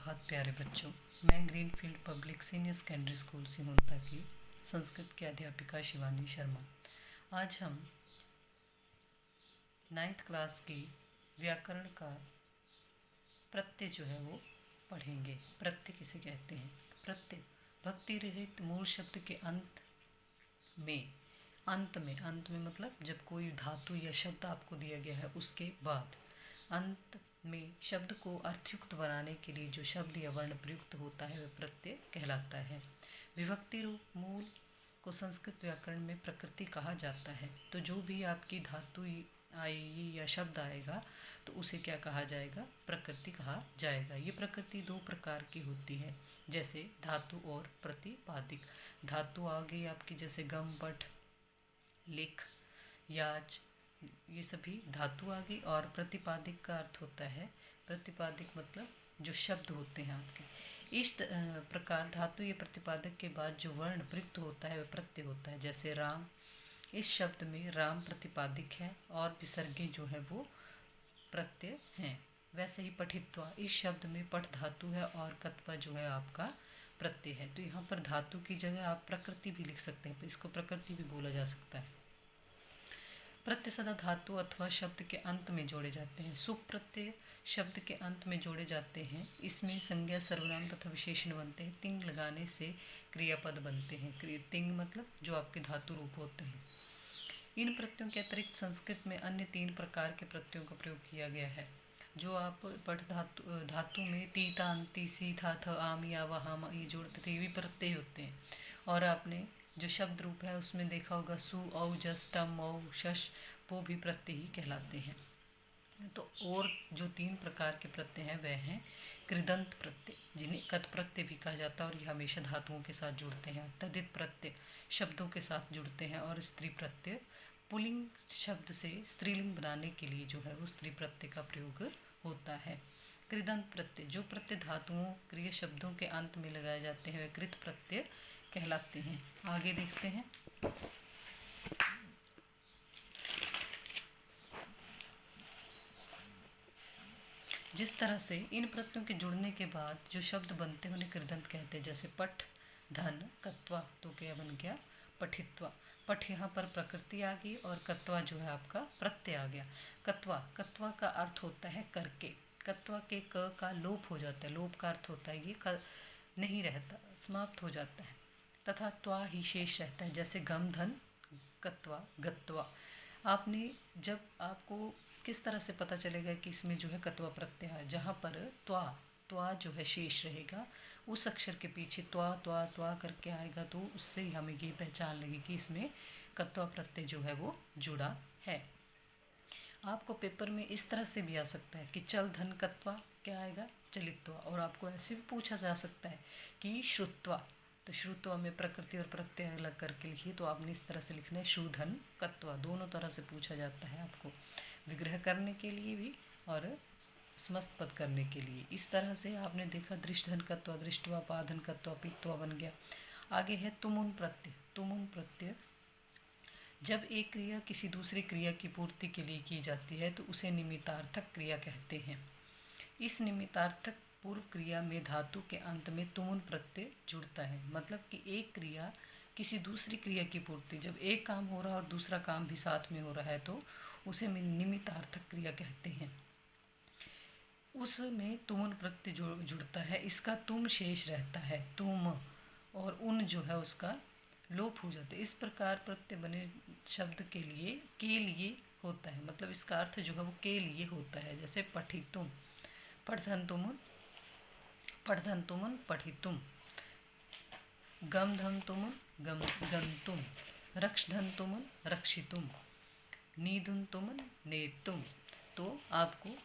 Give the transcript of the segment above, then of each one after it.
सुप्रभात प्यारे बच्चों। मैं Greenfield public senior secondary school Sihonta की संस्कृत की अध्यापिका शिवानी शर्मा। आज हम 9th क्लास की व्याकरण का प्रत्यय जो है वो पढ़ेंगे। प्रत्यय किसे कहते हैं? प्रत्यय भक्ति रहित मूल शब्द के अंत में मतलब जब कोई धातु या शब्द आपको दिया गया है उसके बाद अंत में शब्द को अर्थयुक्त बनाने के लिए जो शब्द या वर्ण प्रयुक्त होता है वह प्रत्यय कहलाता है। विभक्ति रूप मूल को संस्कृत व्याकरण में प्रकृति कहा जाता है। तो जो भी आपकी धातु आएगी या शब्द आएगा तो उसे क्या कहा जाएगा? प्रकृति कहा जाएगा। ये प्रकृति दो प्रकार की होती है, जैसे धातु और प्रतिपादिक। धातु आ गई आपकी जैसे गम, पट, लिख, याच, ये सभी धातु आ गई। और प्रतिपादिक का अर्थ होता है, प्रतिपादिक मतलब जो शब्द होते हैं आपके। इस प्रकार धातु या प्रतिपादक के बाद जो वर्ण प्रयुक्त होता है वह प्रत्यय होता है। जैसे राम, इस शब्द में राम प्रतिपादिक है और विसर्गे जो है वो प्रत्यय हैं। वैसे ही पठित्वा, इस शब्द में पठ धातु है और कत्वा जो है आपका प्रत्यय है। तो यहाँ पर धातु की जगह आप प्रकृति भी लिख सकते हैं, तो इसको प्रकृति भी बोला जा सकता है। प्रत्यय सदा धातु अथवा शब्द के अंत में जोड़े जाते हैं। सुप प्रत्यय शब्द के अंत में जोड़े जाते हैं। इसमें संज्ञा, सर्वनाम तथा विशेषण बनते हैं। तिंग लगाने से क्रियापद बनते हैं। तिंग मतलब जो आपके धातु रूप होते हैं। इन प्रत्ययों के अतिरिक्त संस्कृत में अन्य 3 प्रकार के प्रत्ययों का प्रयोग किया गया है। जो आप पठ धातु में टी, तान, ती, सी, था, थ, आम, या, वहाम ये जोड़ते थे, ये भी प्रत्यय होते हैं। और आपने जो शब्द रूप है उसमें देखा होगा सु, औ, जस, टम, औ, शश, वो भी प्रत्यय ही कहलाते हैं। तो और जो 3 प्रकार के प्रत्यय हैं वह हैं कृदंत प्रत्यय, जिन्हें कत प्रत्यय भी कहा जाता है और ये हमेशा धातुओं के साथ जुड़ते हैं। तदित प्रत्यय शब्दों के साथ जुड़ते हैं। और स्त्री प्रत्यय पुल्लिंग शब्द से स्त्रीलिंग बनाने के लिए जो है वो स्त्री प्रत्यय का प्रयोग होता है। कृदंत प्रत्यय, जो प्रत्यय धातुओं क्रिया शब्दों के अंत में लगाए जाते हैं वे कृत प्रत्यय कहलाते हैं। आगे देखते हैं। जिस तरह से इन प्रत्ययों के जुड़ने के बाद जो शब्द बनते हैं उन्हें कृदंत कहते हैं। जैसे पठ, धन, कत्वा, तो क्या बन गया? पठित्वा। पठ यहाँ पर प्रकृति आ गई और कत्वा जो है आपका प्रत्यय आ गया। कत्वा का अर्थ होता है करके। कत्वा के क का लोप हो जाता है। लोप का अर्थ होता है ये नहीं रहता, समाप्त हो जाता है, तथा त्वा ही शेष रहता है। जैसे गम, धन, कत्वा, गत्वा। आपने जब आपको किस तरह से पता चलेगा कि इसमें जो है कत्वा प्रत्यय है? जहाँ पर त्वा जो है शेष रहेगा, उस अक्षर के पीछे त्वा करके आएगा तो उससे ही हमें ये पहचान लगेगी कि इसमें कत्वा प्रत्यय जो है वो जुड़ा है। आपको पेपर में इस तरह से भी आ सकता है कि चल, धन, कत्वा, क्या आएगा? चलित्वा। और आपको ऐसे भी पूछा जा सकता है कि श्रुत्वा, तो श्रुत्वा में प्रकृति और प्रत्यय अलग करके लिखिए, तो आपने इस तरह से लिखना है श्रुधन कत्वा। दोनों तरह से पूछा जाता है आपको, विग्रह करने के लिए भी और समस्त पद करने के लिए। इस तरह से आपने देखा दृष्टधन कत्वा, दृष्टवा, पाधन कत्वा, पित्वा बन गया। आगे है तुमुन प्रत्यय। तुमुन प्रत्यय जब एक क्रिया किसी दूसरी क्रिया की पूर्ति के लिए की जाती है तो उसे निमित्तार्थक क्रिया कहते हैं। इस निमित्तार्थक पूर्व क्रिया में धातु के अंत में तुमुन प्रत्यय जुड़ता है। मतलब कि एक क्रिया किसी दूसरी क्रिया की पूर्ति, जब एक काम हो रहा है और दूसरा काम भी साथ में हो रहा है तो उसे निमित्तार्थक क्रिया कहते हैं। उसमें तुमुन प्रत्यय जुड़ता है। इसका तुम शेष रहता है, तुम, और उन जो है उसका लोप हो जाता है। इस प्रकार प्रत्यय बने शब्द के लिए होता है। मतलब इसका अर्थ जो है वो के लिए होता है। जैसे पठितुम, पठधन तुमुन पठितुम, गम धम तुमुन गंतुम, रक्ष धन तुमुन रक्षितुम, नीधुन तुमुन नेतुम। तो आपको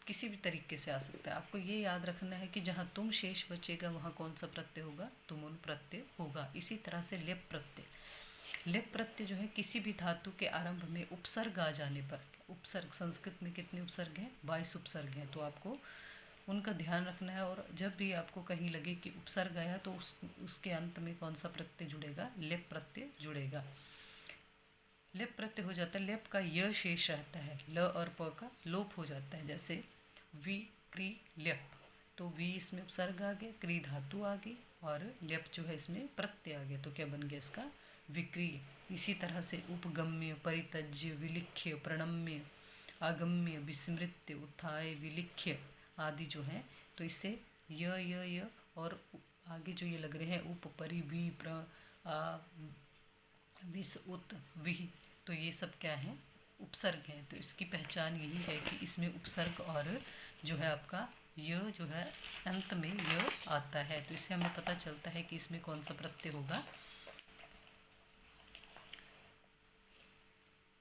किसी भी तरीके से आ सकता है। आपको ये याद रखना है कि जहाँ तुम शेष बचेगा वहाँ कौन सा प्रत्यय होगा? तुमुन प्रत्यय होगा। इसी तरह से लेप प्रत्यय। लेप प्रत्यय जो है किसी भी धातु के आरंभ में उपसर्ग आ जाने पर, उपसर्ग संस्कृत में कितने उपसर्ग हैं? 22 उपसर्ग हैं, तो आपको उनका ध्यान रखना है। और जब भी आपको कहीं लगे कि उपसर्ग आया तो उसके अंत में कौन सा प्रत्यय जुड़ेगा? लेप प्रत्यय जुड़ेगा। लेप प्रत्यय हो जाता है, लेप का य शेष रहता है, ल और प का लोप हो जाता है। जैसे वि, क्री, लेप, तो वी इसमें उपसर्ग आ गया, क्री धातु आ गई और ल्यप जो है इसमें प्रत्यय आ गया। तो क्या बन गया इसका? विक्रिय। इसी तरह से उपगम्य, परितज्य, विलिख्य, प्रणम्य, आगम्य, विस्मृत्य, उत्थाय, विलिख्य आदि जो है, तो इससे य और आगे जो ये लग रहे हैं उप, परि, वी, प्र, आ, विस, उत, विह, तो ये सब क्या है? उपसर्ग हैं। तो इसकी पहचान यही है कि इसमें उपसर्ग और जो है आपका य जो है अंत में य आता है। तो इससे हमें पता चलता है कि इसमें कौन सा प्रत्यय होगा?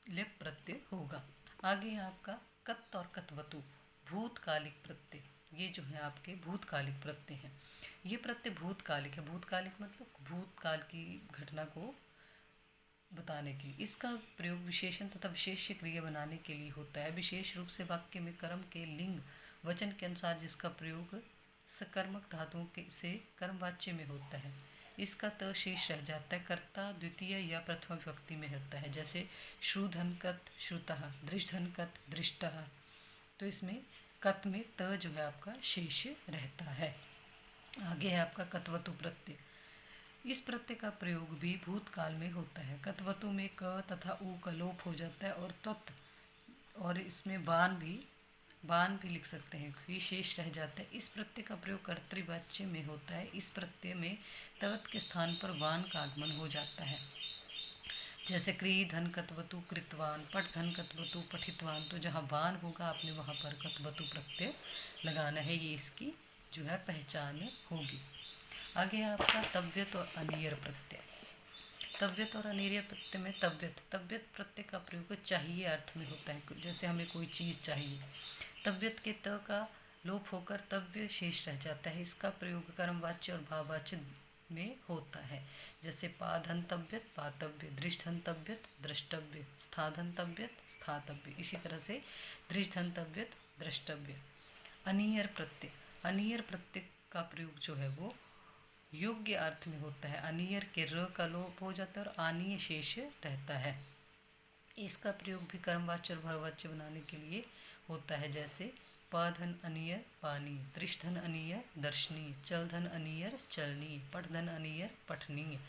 लिप प्रत्यय होगा। आगे है आपका कत और कतवतु, भूतकालिक प्रत्यय। ये जो है आपके भूतकालिक प्रत्यय हैं। ये प्रत्यय भूतकालिक है। भूतकालिक मतलब भूतकाल की घटना को बताने के लिए। इसका प्रयोग विशेषण तथा विशेष्य क्रिया बनाने के लिए होता है। विशेष रूप से वाक्य में कर्म के लिंग वचन के अनुसार जिसका प्रयोग सकर्मक धातुओं के से कर्मवाच्य में होता है, इसका त शेष रह जाता है, कर्ता द्वितीय या प्रथम विभक्ति में होता है। जैसे श्रुधनकत श्रुतः, दृष्टधनकत दृष्टः। तो इसमें कत में त जो है आपका शेष रहता है। आगे है आपका कतवतु प्रत्यय। इस प्रत्यय का प्रयोग भी भूतकाल में होता है। कतवतु में क तथा उ का लोप हो जाता है और त्वत और इसमें बान भी लिख सकते हैं, भी शेष रह जाता है। इस प्रत्यय का प्रयोग कर्तृवाच्य में होता है। इस प्रत्यय में तवत के स्थान पर वान का आगमन हो जाता है। जैसे क्री धन कतवतु कृतवान, पठ धन कतवतु पठितवान। तो जहाँ वान होगा आपने वहाँ पर कतवतु प्रत्यय लगाना है। ये इसकी जो है पहचान होगी। आगे है आपका तव्यत और अनियर प्रत्यय। तव्यत और अनियर प्रत्यय में तव्यत प्रत्यय का प्रयोग चाहिए अर्थ में होता है। जैसे हमें कोई चीज़ चाहिए, तव्यत के त का लोप होकर तव्य शेष रह जाता है। इसका प्रयोग कर्मवाच्य और भाववाच्य में होता है। जैसे पाधन तव्यत पातव्य, दृष्टधन तव्यत द्रष्टव्य, स्थाधन तव्यत स्थातव्य। इसी तरह से दृष्टधन तव्यत द्रष्टव्य। अनियर प्रत्यय, अनियर प्रत्यय का प्रयोग जो है वो योग्य अर्थ में होता है। अनियर के र का लोप हो जाता है और आनीय शेष रहता है। इसका प्रयोग भी कर्मवाच्य और भाववाच्य बनाने के लिए होता है। जैसे पाधन अनियर पानीय, दृष्टधन अनियर दर्शनीय, चलधन अनियर चलनीय, पठधन अनियर पठनीय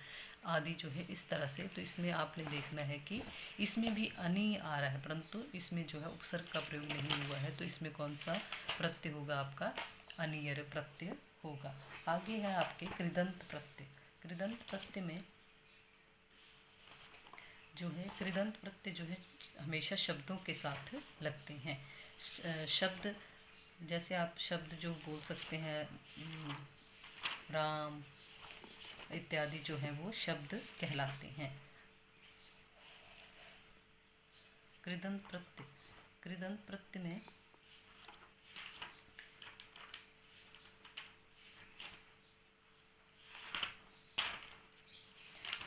आदि जो है इस तरह से। तो इसमें आपने देखना है कि इसमें भी अनीय आ रहा है, परंतु इसमें जो है उपसर्ग का प्रयोग नहीं हुआ है। तो इसमें कौन सा प्रत्यय होगा? आपका अनियर प्रत्यय होगा। आगे है आपके कृदंत प्रत्यय। कृदंत प्रत्यय में जो है कृदंत प्रत्यय जो है हमेशा शब्दों के साथ लगते हैं। शब्द जैसे आप शब्द जो बोल सकते हैं राम इत्यादि जो है वो शब्द कहलाते हैं। कृदंत प्रत्यय, कृदंत प्रत्यय में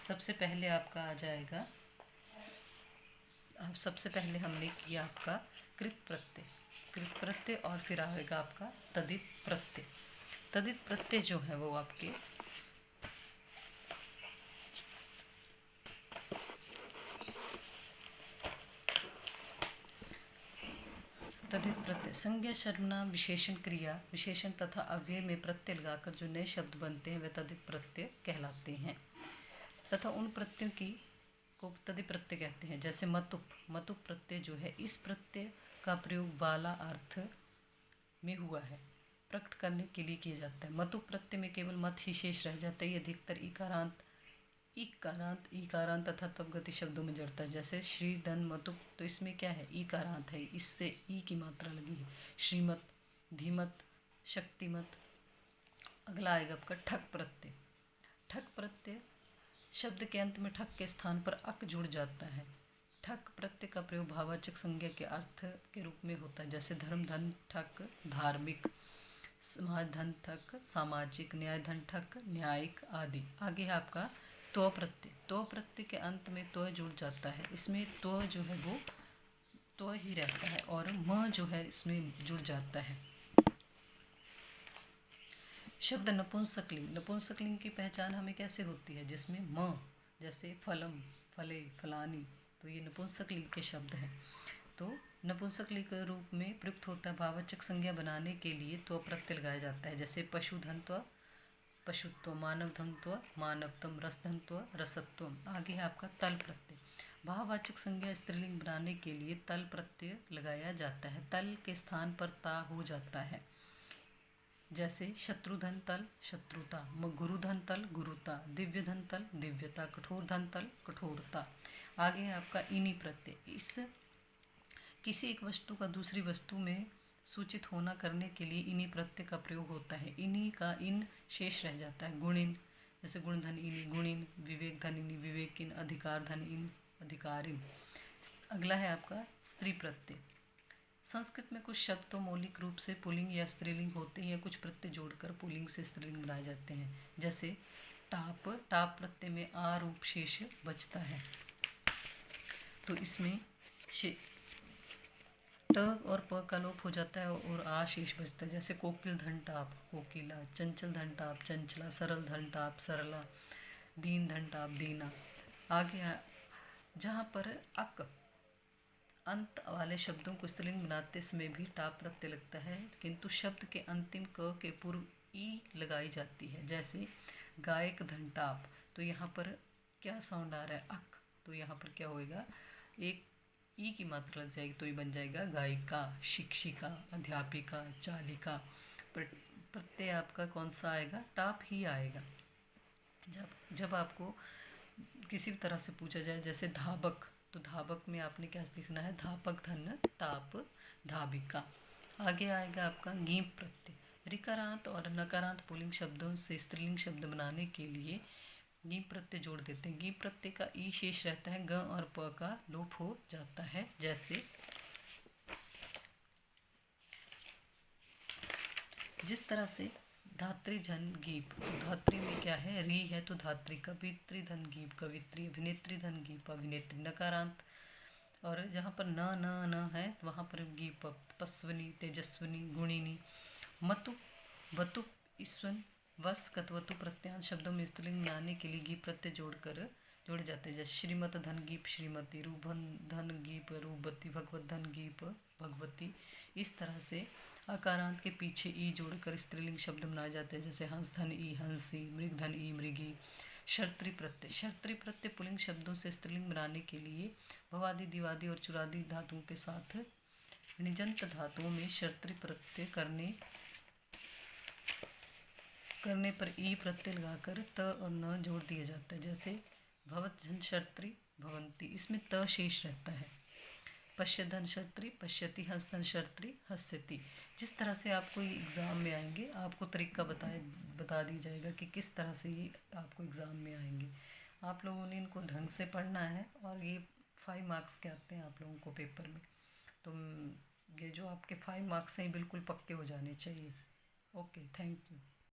सबसे पहले आपका आ जाएगा, अब सबसे पहले हमने किया आपका कृत प्रत्यय, कृत प्रत्यय और फिर आएगा आपका तदित प्रत्यय। तदित प्रत्यय जो है वो आपके तदित प्रत्यय संज्ञा सर्वनाम विशेषण क्रिया विशेषण तथा अव्यय में प्रत्यय लगाकर जो नए शब्द बनते हैं वे तदित प्रत्यय कहलाते हैं तथा उन प्रत्ययों की को तदित प्रत्यय कहते हैं। जैसे मतुप, मतुप प्रत्यय जो है इस प्रत्यय का प्रयोग वाला अर्थ में हुआ है प्रकट करने के लिए किया जाता है। मतुप प्रत्यय में केवल मत ही शेष रह जाता है। ये अधिकतर ईकारांत तथा तपगति शब्दों में जड़ता है। जैसे श्री धन मतुप, तो इसमें क्या है? ईकारांत है, इससे ई की मात्रा लगी है। श्रीमत, धीमत, शक्तिमत। अगला आएगा आपका ठक प्रत्यय। ठक प्रत्यय शब्द के अंत में ठक के स्थान पर अक जुड़ जाता है। ठक प्रत्यय का प्रयोग भाववाचक संज्ञा के अर्थ के रूप में होता है। जैसे धर्म धन ठक धार्मिक, समाज धन ठक सामाजिक, न्याय धन ठक न्यायिक आदि। आगे है आपका तो प्रत्यय। तो प्रत्यय के अंत में तो जुड़ जाता है। इसमें तो जो है वो तो ही रहता है और म जो है इसमें जुड़ जाता है। शब्द नपुंसकलिंग, नपुंसकलिंग की पहचान हमें कैसे होती है? जिसमें म, जैसे फलम, फले, फलानी, तो ये नपुंसकलिंग के शब्द हैं। तो नपुंसकलिंग के रूप में प्रयुक्त होता है भाववाचक संज्ञा बनाने के लिए त्व प्रत्यय लगाया जाता है। जैसे पशुधनत्व, पशुत्व, मानवधनत्व, मानवत्वम, रसधनत्व, रसत्वम। आगे है आपका तल प्रत्यय। भाववाचक संज्ञा स्त्रीलिंग बनाने के लिए तल प्रत्यय लगाया जाता है। तल के स्थान पर ता हो जाता है। जैसे शत्रुधन तल, शत्रुता, गुरुधन तल, गुरुता, दिव्यधन तल, दिव्यता, कठोरधन तल, कठोरता। आगे है आपका इनी प्रत्यय। इस किसी एक वस्तु का दूसरी वस्तु में सूचित होना करने के लिए इनी प्रत्यय का प्रयोग होता है। इनी का इन शेष रह जाता है। गुणिन, जैसे गुणधन इनी, गुणिन, विवेक धन इनी, विवेकिन, अधिकार धन इन, अधिकारिन। अगला है आपका स्त्री प्रत्यय। संस्कृत में कुछ शब्द तो मौलिक रूप से पुल्लिंग या स्त्रीलिंग होते हैं, कुछ प्रत्यय जोड़कर पुल्लिंग से स्त्रीलिंग बनाए जाते हैं। जैसे टाप, टाप प्रत्यय में आ रूप शेष बचता है, तो इसमें ट और प का लोप हो जाता है और आ शेष बचता है। जैसे कोकिल धन टाप, कोकिला, चंचल धन टाप, चंचला, सरल धन टाप, सरला, दीन धन टाप, दीना। आगे जहाँ पर अक अंत वाले शब्दों को स्त्रीलिंग बनाते समय भी टाप प्रत्यय लगता है, किंतु शब्द के अंतिम क के पूर्व ई लगाई जाती है। जैसे गायक धन टाप, तो यहाँ पर क्या साउंड आ रहा है, अक, तो यहाँ पर क्या होएगा, एक ई की मात्रा लग जाएगी, तो ये बन जाएगा गायिका, शिक्षिका, अध्यापिका, चालिका। प्रत्यय आपका कौन सा आएगा, टाप ही आएगा। जब आपको किसी भी तरह से पूछा जाए, जैसे धाबक, तो धाबक में आपने क्या लिखना है, धापक धन ताप धाबिका। आगे आएगा आपका गीप प्रत्यय। ऋकारांत और नकारांत पुल्लिंग शब्दों से स्त्रीलिंग शब्द बनाने के लिए गीप प्रत्यय जोड़ देते हैं। गीप प्रत्यय का ई शेष रहता है, ग और प का लोप हो जाता है। जैसे जिस तरह से धात्री धन गीप, तो धात्री में क्या है, री है, तो धात्री, कवित्री धन गीप, कवित्री, अभिनेत्री धन गीप, अभिनेत्री। नकारांत और जहाँ पर न न न है वहाँ पर गीप, पस्वनी, तेजस्विनी, गुणिनी। मतु, वतु, ईस्वन, वस, कतवतु प्रत्यांश शब्दों में स्त्रीलिंग बनाने के लिए गीप प्रत्यय जोड़े जाते हैं। जैसे श्रीमत धन गीप, श्रीमती, रूपन धन गीप, रूपवती, भगवत धन गीप, भगवती। इस तरह से अकारांत के पीछे ई जोड़कर स्त्रीलिंग शब्द बनाए जाते हैं। जैसे हंस धन ई, हंसी, मृग धन ई, मृगी। शर्तरी प्रत्यय। शर्तरी प्रत्यय पुल्लिंग शब्दों से स्त्रीलिंग बनाने के लिए भवादि, दिवादि और चुरादि धातुओं के साथ निजंत धातुओं में शर्तरी प्रत्यय करने पर ई प्रत्यय लगाकर त और न जोड़ दिया जाता है। जैसे भवत धन शर्तरी, भवंती, इसमें त शेष रहता है। पश्य धन शर्तरी, पश्यति, हंस धन शर्तरी, हस्यति। जिस तरह से आपको ये एग्ज़ाम में आएंगे, आपको तरीका बता दी जाएगा कि किस तरह से ये आपको एग्ज़ाम में आएंगे। आप लोगों ने इनको ढंग से पढ़ना है और ये 5 मार्क्स के आते हैं आप लोगों को पेपर में, तो ये जो आपके 5 मार्क्स हैं बिल्कुल पक्के हो जाने चाहिए। Okay, thank you.